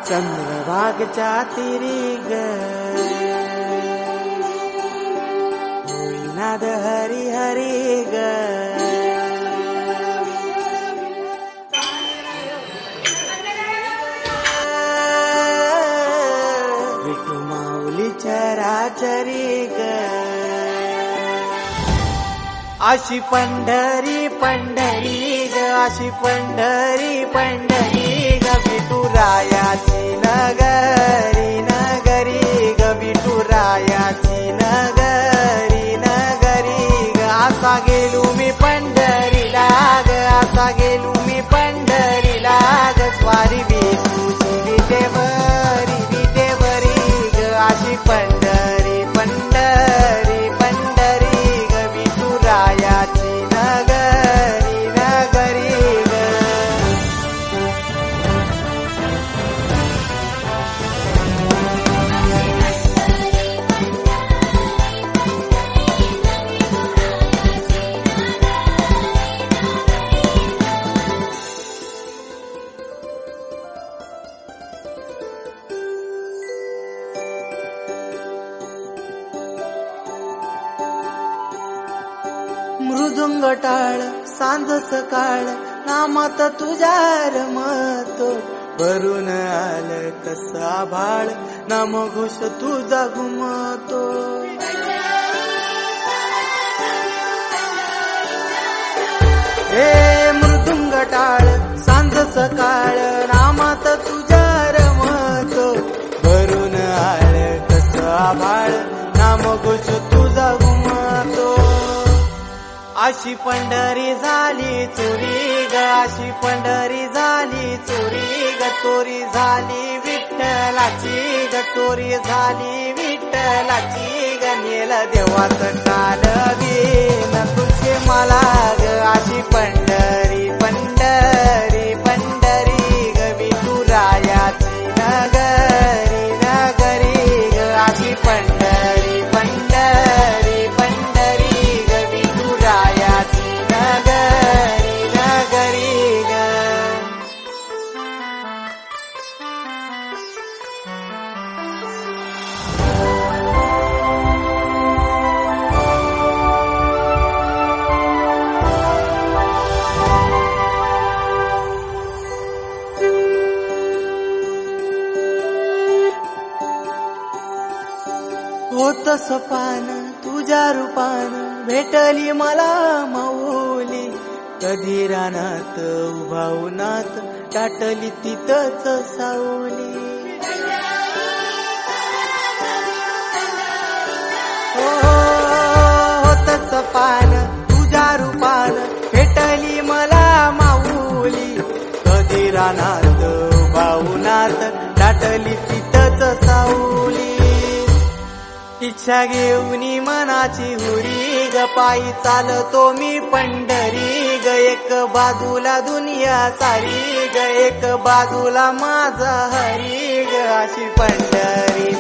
चंद्रभागच्या तिरी ग होईनाद हरी हरी ग विठू माऊली चराचरी ग अशी पंढरी पंढरी ग अशी पंढरी पंढरी ग विठुरायाची नगरी नगरी ग विठुरायाची नगरी नगरी ग असा गेलो मी पंढरीला ग असा गेलो मी पंढरीला ग स्वारी विठूची विटेवरी ग अशी पंढरी पंढरी पंढरी ग विठुरायाची नगरी नगरी ग मृदुंग टाळ सांज सकाळ नामात तुझ्या रमतो भरून आलं कसं आभाळ नाम घोष तुझा घुमतो हे मृदुंग टाळ सांज सकाळ नामात तुझ्या रमतो भरून आलं कसं आभाळ नाम घोष तुझा घुमतो अशी पंढरी झाली चोरी ग अशी पंढरी झाली चोरी ग चोरी झाली विठ्ठलाची ग चोरी झाली विठ्ठलाची ग नेल देवाचं काल दिन तुझे मला ग अशी पंढरी पंढरी पंढरी ग विठुरायाची नगरी नगरी ग अशी पंढरी पंढरी पंढरी ग विठुरायाची नगरी नगरी ग होत सपान तुझ्या रूपान भेटली मला माऊली कधी रानात उभा उन्हात टाटली तिथंच सावली होत सपान तुझ्या रूपान भेटली मला माऊली कधी रानात उभा उन्हात टाटली तिथंच सावली इच्छा घेऊन मनाची हुरी ग पायी चालतो मी पंढरी ग एक बाजूला दुनिया सारी ग एक बाजूला माझा हरी ग अशी पंढरी